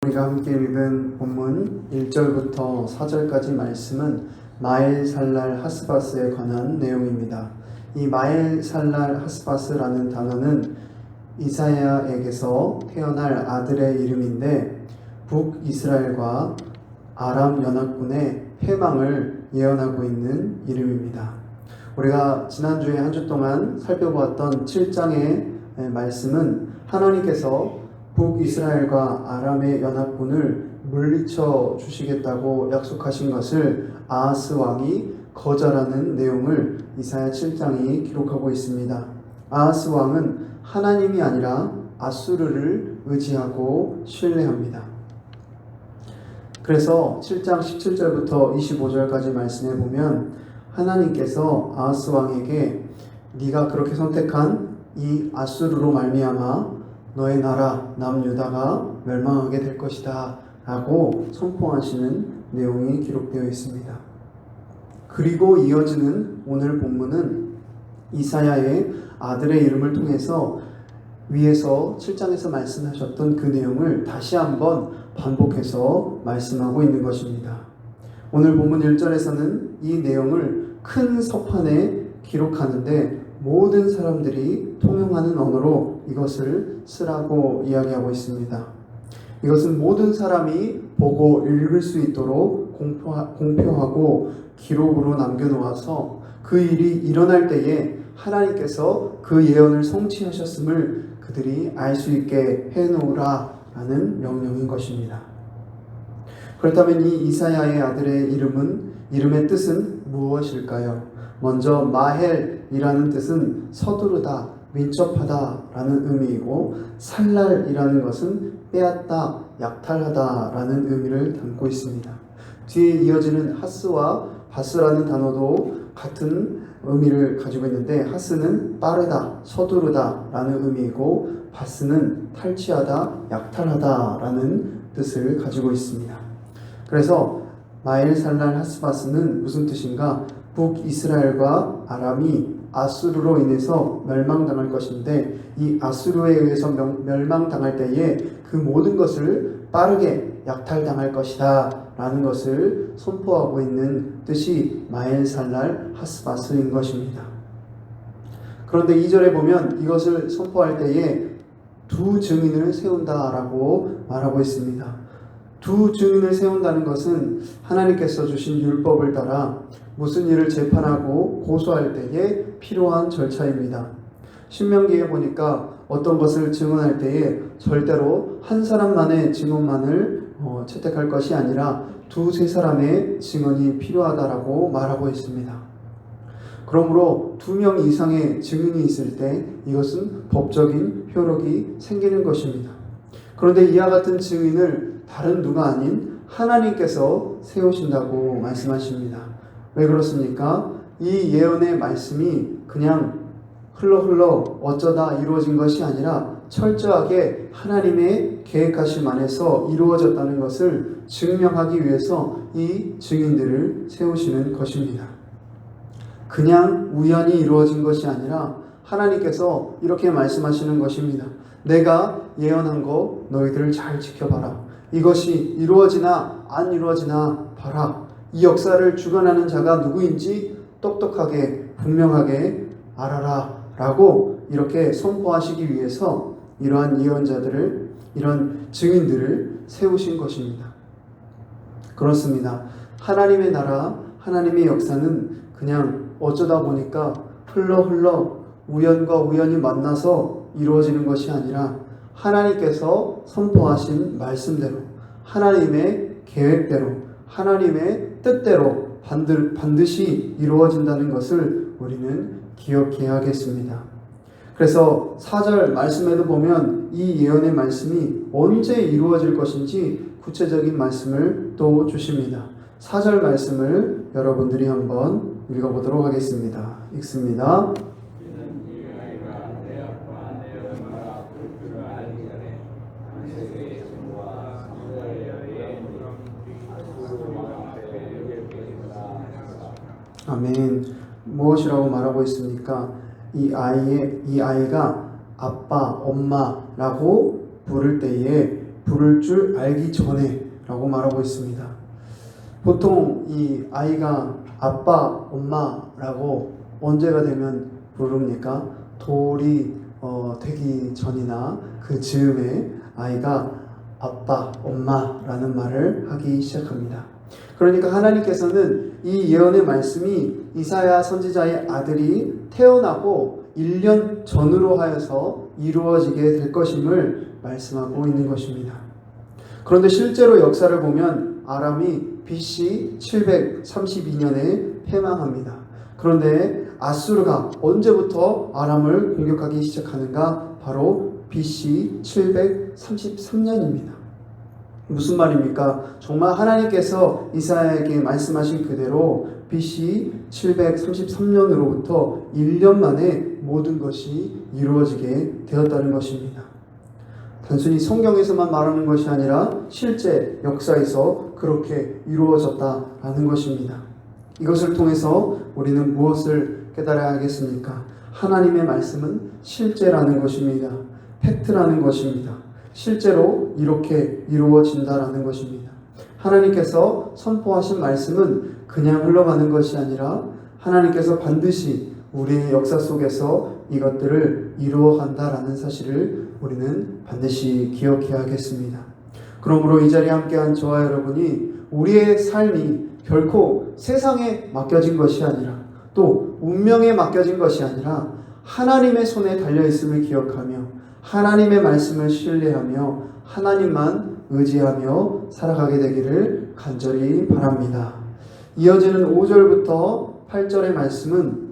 우리가 함께 읽은 본문 1절부터 4절까지 말씀은 마엘살랄 하스바스에 관한 내용입니다. 이 마엘살랄 하스바스라는 단어는 이사야에게서 태어날 아들의 이름인데 북이스라엘과 아람 연합군의 패망을 예언하고 있는 이름입니다. 우리가 지난주에 한 주 동안 살펴보았던 7장의 말씀은 하나님께서 북이스라엘과 아람의 연합군을 물리쳐 주시겠다고 약속하신 것을 아하스 왕이 거절하는 내용을 이사야 7장이 기록하고 있습니다. 아하스 왕은 하나님이 아니라 아수르를 의지하고 신뢰합니다. 그래서 7장 17절부터 25절까지 말씀해 보면 하나님께서 아하스 왕에게 네가 그렇게 선택한 이 아수르로 말미암아 너의 나라 남유다가 멸망하게 될 것이다 라고 선포하시는 내용이 기록되어 있습니다. 그리고 이어지는 오늘 본문은 이사야의 아들의 이름을 통해서 위에서 7장에서 말씀하셨던 그 내용을 다시 한번 반복해서 말씀하고 있는 것입니다. 오늘 본문 1절에서는 이 내용을 큰 서판에 기록하는데 모든 사람들이 통용하는 언어로 이것을 쓰라고 이야기하고 있습니다. 이것은 모든 사람이 보고 읽을 수 있도록 공표하고 기록으로 남겨놓아서 그 일이 일어날 때에 하나님께서 그 예언을 성취하셨음을 그들이 알 수 있게 해놓으라 라는 명령인 것입니다. 그렇다면 이 이사야의 아들의 이름의 뜻은 무엇일까요? 먼저 마헬이라는 뜻은 서두르다, 민첩하다 라는 의미이고 살랄이라는 것은 빼앗다, 약탈하다 라는 의미를 담고 있습니다. 뒤에 이어지는 하스와 바스라는 단어도 같은 의미를 가지고 있는데 하스는 빠르다, 서두르다 라는 의미이고 바스는 탈취하다, 약탈하다 라는 뜻을 가지고 있습니다. 그래서 마엘살랄 하스바스는 무슨 뜻인가? 북이스라엘과 아람이 아수르로 인해서 멸망당할 것인데 이 아수르에 의해서 멸망당할 때에 그 모든 것을 빠르게 약탈당할 것이다 라는 것을 선포하고 있는 뜻이 마엘살랄 하스바스인 것입니다. 그런데 2절에 보면 이것을 선포할 때에 두 증인을 세운다라고 말하고 있습니다. 두 증인을 세운다는 것은 하나님께서 주신 율법을 따라 무슨 일을 재판하고 고소할 때에 필요한 절차입니다. 신명기에 보니까 어떤 것을 증언할 때에 절대로 한 사람만의 증언만을 채택할 것이 아니라 두세 사람의 증언이 필요하다라고 말하고 있습니다. 그러므로 2명 이상의 증인이 있을 때 이것은 법적인 효력이 생기는 것입니다. 그런데 이와 같은 증인을 다른 누가 아닌 하나님께서 세우신다고 말씀하십니다. 왜 그렇습니까? 이 예언의 말씀이 그냥 흘러 어쩌다 이루어진 것이 아니라 철저하게 하나님의 계획하심 안에서 이루어졌다는 것을 증명하기 위해서 이 증인들을 세우시는 것입니다. 그냥 우연히 이루어진 것이 아니라 하나님께서 이렇게 말씀하시는 것입니다. 내가 예언한 거 너희들 잘 지켜봐라. 이것이 이루어지나 안 이루어지나 봐라. 이 역사를 주관하는 자가 누구인지 똑똑하게 분명하게 알아라 라고 이렇게 선포하시기 위해서 이러한 예언자들을, 이런 증인들을 세우신 것입니다. 그렇습니다. 하나님의 나라, 하나님의 역사는 그냥 어쩌다 보니까 흘러 우연과 우연이 만나서 이루어지는 것이 아니라 하나님께서 선포하신 말씀대로, 하나님의 계획대로, 하나님의 뜻대로 반드시 이루어진다는 것을 우리는 기억해야 하겠습니다. 그래서 4절 말씀에도 보면 이 예언의 말씀이 언제 이루어질 것인지 구체적인 말씀을 또 주십니다. 4절 말씀을 여러분들이 한번 읽어보도록 하겠습니다. 읽습니다. 아멘. 무엇이라고 말하고 있습니까? 이 아이가 아빠, 엄마라고 부를 때에 부를 줄 알기 전에 라고 말하고 있습니다. 보통 이 아이가 아빠, 엄마라고 언제가 되면 부릅니까? 돌이 되기 전이나 그 즈음에 아이가 아빠, 엄마라는 말을 하기 시작합니다. 그러니까 하나님께서는 이 예언의 말씀이 이사야 선지자의 아들이 태어나고 1년 전으로 하여서 이루어지게 될 것임을 말씀하고 있는 것입니다. 그런데 실제로 역사를 보면 아람이 BC 732년에 패망합니다. 그런데 아수르가 언제부터 아람을 공격하기 시작하는가? 바로 BC 733년입니다. 무슨 말입니까? 정말 하나님께서 이사야에게 말씀하신 그대로 BC 733년으로부터 1년 만에 모든 것이 이루어지게 되었다는 것입니다. 단순히 성경에서만 말하는 것이 아니라 실제 역사에서 그렇게 이루어졌다라는 것입니다. 이것을 통해서 우리는 무엇을 깨달아야 하겠습니까? 하나님의 말씀은 실제라는 것입니다. 팩트라는 것입니다. 실제로 이렇게 이루어진다라는 것입니다. 하나님께서 선포하신 말씀은 그냥 흘러가는 것이 아니라 하나님께서 반드시 우리의 역사 속에서 이것들을 이루어간다라는 사실을 우리는 반드시 기억해야겠습니다. 그러므로 이 자리에 함께한 저와 여러분이 우리의 삶이 결코 세상에 맡겨진 것이 아니라 또 운명에 맡겨진 것이 아니라 하나님의 손에 달려있음을 기억하며 하나님의 말씀을 신뢰하며 하나님만 의지하며 살아가게 되기를 간절히 바랍니다. 이어지는 5절부터 8절의 말씀은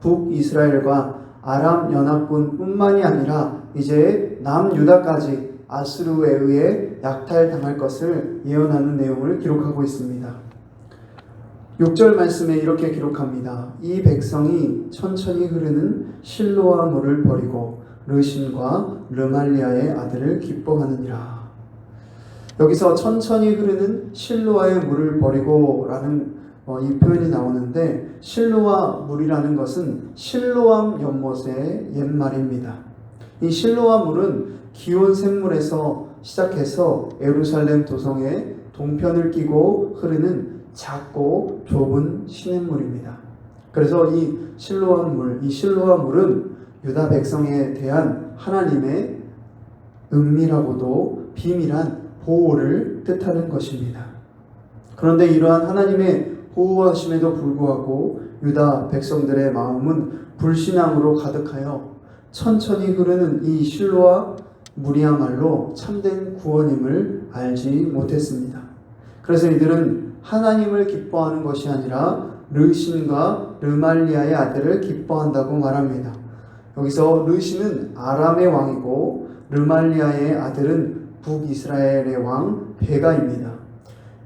북이스라엘과 아람 연합군 뿐만이 아니라 이제 남유다까지 아수르에 의해 약탈당할 것을 예언하는 내용을 기록하고 있습니다. 6절 말씀에 이렇게 기록합니다. 이 백성이 천천히 흐르는 실로아 물을 버리고 르신과 르말리아의 아들을 기뻐하느니라. 여기서 천천히 흐르는 실로아의 물을 버리고 라는 이 표현이 나오는데 실로아 물이라는 것은 실로암 연못의 옛말입니다. 이 실로아 물은 기온 샘물에서 시작해서 예루살렘 도성의 동편을 끼고 흐르는 작고 좁은 시냇물입니다. 그래서 이 실로아 물은 유다 백성에 대한 하나님의 은밀하고도 비밀한 보호를 뜻하는 것입니다. 그런데 이러한 하나님의 보호하심에도 불구하고 유다 백성들의 마음은 불신앙으로 가득하여 천천히 흐르는 이 실로아 물이야말로 참된 구원임을 알지 못했습니다. 그래서 이들은 하나님을 기뻐하는 것이 아니라 르신과 르말리아의 아들을 기뻐한다고 말합니다. 여기서 르신은 아람의 왕이고 르말리아의 아들은 북이스라엘의 왕 베가입니다.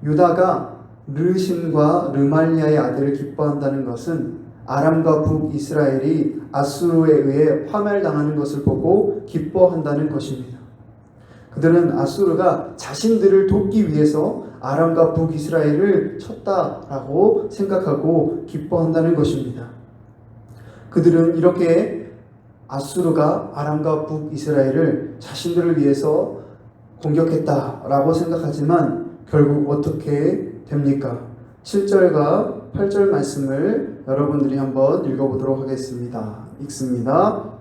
유다가 르신과 르말리아의 아들을 기뻐한다는 것은 아람과 북이스라엘이 아수르에 의해 파멸당하는 것을 보고 기뻐한다는 것입니다. 그들은 아수르가 자신들을 돕기 위해서 아람과 북이스라엘을 쳤다라고 생각하고 기뻐한다는 것입니다. 그들은 이렇게 아수르가 아람과 북이스라엘을 자신들을 위해서 공격했다라고 생각하지만 결국 어떻게 됩니까? 7절과 8절 말씀을 여러분들이 한번 읽어보도록 하겠습니다. 읽습니다.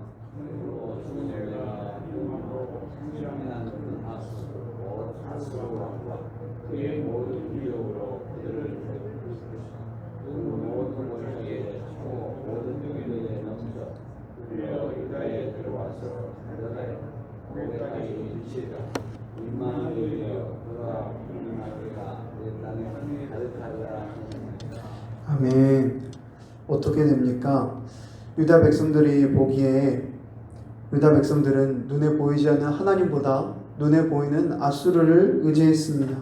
아멘. 어떻게 됩니까? 유다 백성들이 보기에 유다 백성들은 눈에 보이지 않는 하나님보다 눈에 보이는 아수르를 의지했습니다.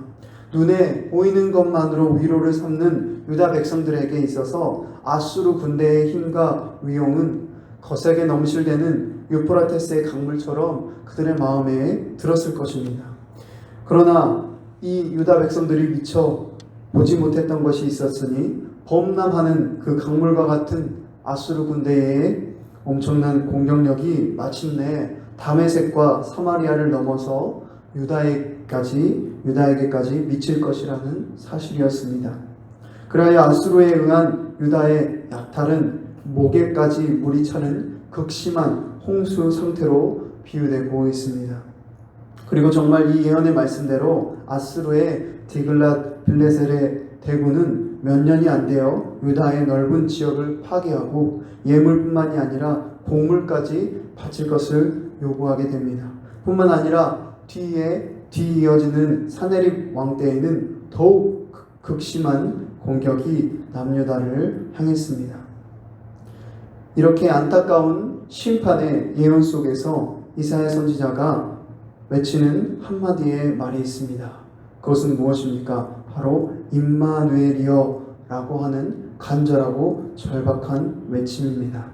눈에 보이는 것만으로 위로를 삼는 유다 백성들에게 있어서 아수르 군대의 힘과 위용은 거세게 넘실대는 유프라테스의 강물처럼 그들의 마음에 들었을 것입니다. 그러나 이 유다 백성들이 미처 보지 못했던 것이 있었으니 범람하는 그 강물과 같은 아수르 군대의 엄청난 공격력이 마침내 다메섹과 사마리아를 넘어서 유다에게까지 미칠 것이라는 사실이었습니다. 그러하여 아수르에 의한 유다의 약탈은 목에까지 물이 차는 극심한 홍수 상태로 비유되고 있습니다. 그리고 정말 이 예언의 말씀대로 아수르의 디글랏 빌레셀의 대군은 몇 년이 안 되어 유다의 넓은 지역을 파괴하고 예물뿐만이 아니라 곡물까지 바칠 것을 요구하게 됩니다. 뿐만 아니라 뒤이어지는 사네립 왕 때에는 더욱 극심한 공격이 남유다를 향했습니다. 이렇게 안타까운 심판의 예언 속에서 이사야 선지자가 외치는 한마디의 말이 있습니다. 그것은 무엇입니까? 바로 임마누엘이여라고 하는 간절하고 절박한 외침입니다.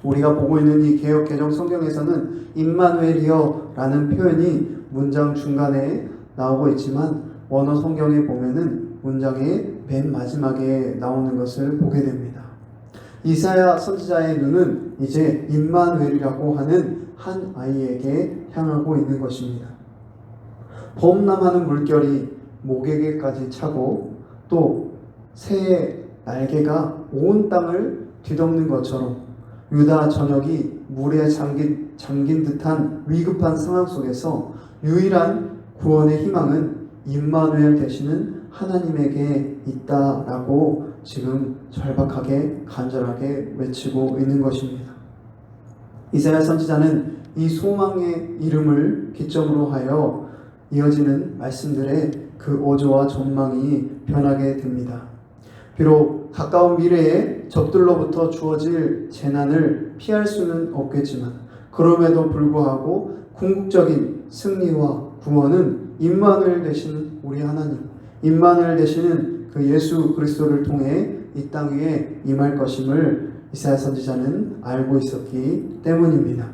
우리가 보고 있는 이 개역 개정 성경에서는 임마누엘이여라는 표현이 문장 중간에 나오고 있지만 원어 성경에 보면은 문장의 맨 마지막에 나오는 것을 보게 됩니다. 이사야 선지자의 눈은 이제 임마누엘이라고 하는 한 아이에게 향하고 있는 것입니다. 범람하는 물결이 목에게까지 차고 또 새의 날개가 온 땅을 뒤덮는 것처럼 유다 전역이 물에 잠긴 듯한 위급한 상황 속에서 유일한 구원의 희망은 임마누엘 되시는 하나님에게 있다라고 지금 절박하게 간절하게 외치고 있는 것입니다. 이사야 선지자는 이 소망의 이름을 기점으로 하여 이어지는 말씀들의 그 어조와 전망이 변하게 됩니다. 비록 가까운 미래에 적들로부터 주어질 재난을 피할 수는 없겠지만 그럼에도 불구하고 궁극적인 승리와 구원은 임마누엘 되신 우리 하나님, 임마누엘 되시는 그 예수 그리스도를 통해 이 땅 위에 임할 것임을 이사야 선지자는 알고 있었기 때문입니다.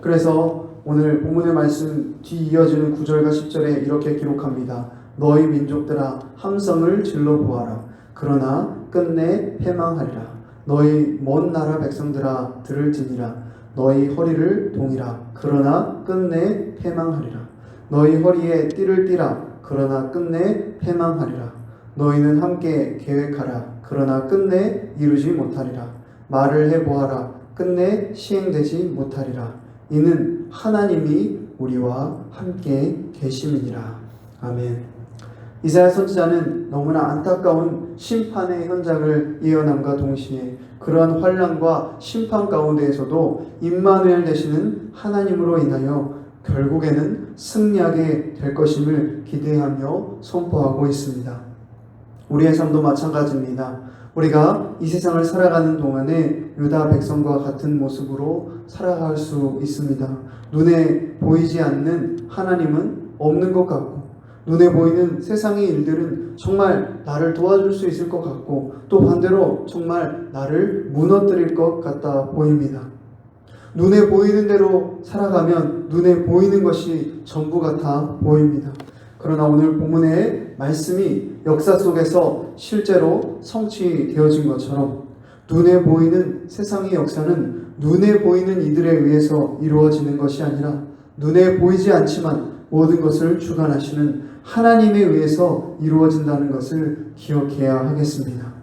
그래서 오늘 본문의 말씀 뒤 이어지는 9절과 10절에 이렇게 기록합니다. 너희 민족들아 함성을 질러 보아라. 그러나 끝내 패망하리라. 너희 먼 나라 백성들아 들을지니라. 너희 허리를 동이라. 그러나 끝내 패망하리라. 너희 허리에 띠를 띠라. 그러나 끝내 패망하리라. 너희는 함께 계획하라. 그러나 끝내 이루지 못하리라. 말을 해보아라. 끝내 시행되지 못하리라. 이는 하나님이 우리와 함께 계심이니라. 아멘. 이사야 선지자는 너무나 안타까운 심판의 현장을 예언함과 동시에 그러한 환난과 심판 가운데에서도 임마누엘 되시는 하나님으로 인하여 결국에는 승리하게 될 것임을 기대하며 선포하고 있습니다. 우리의 삶도 마찬가지입니다. 우리가 이 세상을 살아가는 동안에 유다 백성과 같은 모습으로 살아갈 수 있습니다. 눈에 보이지 않는 하나님은 없는 것 같고 눈에 보이는 세상의 일들은 정말 나를 도와줄 수 있을 것 같고 또 반대로 정말 나를 무너뜨릴 것 같아 보입니다. 눈에 보이는 대로 살아가면 눈에 보이는 것이 전부 같아 보입니다. 그러나 오늘 본문의 말씀이 역사 속에서 실제로 성취되어진 것처럼 눈에 보이는 세상의 역사는 눈에 보이는 이들에 의해서 이루어지는 것이 아니라 눈에 보이지 않지만 모든 것을 주관하시는 하나님에 의해서 이루어진다는 것을 기억해야 하겠습니다.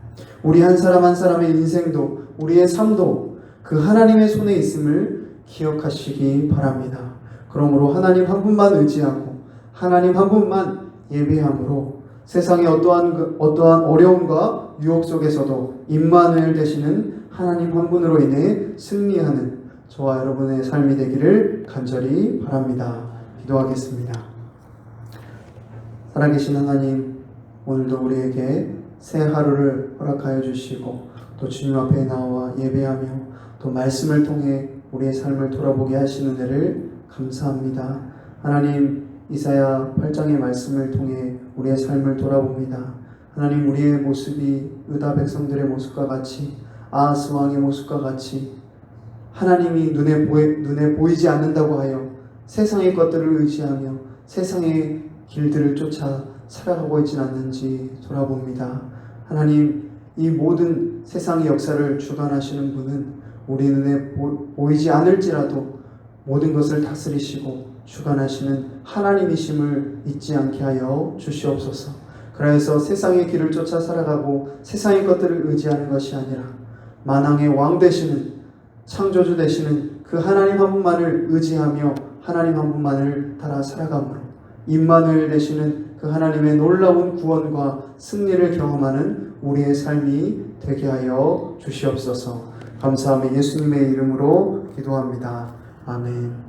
우리 한 사람 한 사람의 인생도 우리의 삶도 그 하나님의 손에 있음을 기억하시기 바랍니다. 그러므로 하나님 한 분만 의지하고 하나님 한 분만 예배함으로 세상의 어떠한 어려움과 유혹 속에서도 임마누엘 되시는 하나님 한 분으로 인해 승리하는 저와 여러분의 삶이 되기를 간절히 바랍니다. 기도하겠습니다. 살아계신 하나님, 오늘도 우리에게 새 하루를 허락하여 주시고 또 주님 앞에 나와 예배하며 또 말씀을 통해 우리의 삶을 돌아보게 하시는 은혜를 감사합니다. 하나님, 이사야 8장의 말씀을 통해 우리의 삶을 돌아봅니다. 하나님, 우리의 모습이 유다 백성들의 모습과 같이 아하스 왕의 모습과 같이 하나님이 눈에 보이지 않는다고 하여 세상의 것들을 의지하며 세상의 길들을 쫓아 살아가고 있지는 않는지 돌아봅니다. 하나님, 이 모든 세상의 역사를 주관하시는 분은 우리 눈에 보이지 않을지라도 모든 것을 다스리시고 주관하시는 하나님이심을 잊지 않게 하여 주시옵소서. 그래서 세상의 길을 쫓아 살아가고 세상의 것들을 의지하는 것이 아니라 만왕의 왕 되시는 창조주 되시는 그 하나님 한 분만을 의지하며 하나님 한 분만을 따라 살아가므로 임마누엘 되시는 그 하나님의 놀라운 구원과 승리를 경험하는 우리의 삶이 되게 하여 주시옵소서. 감사하며 예수님의 이름으로 기도합니다. 아멘.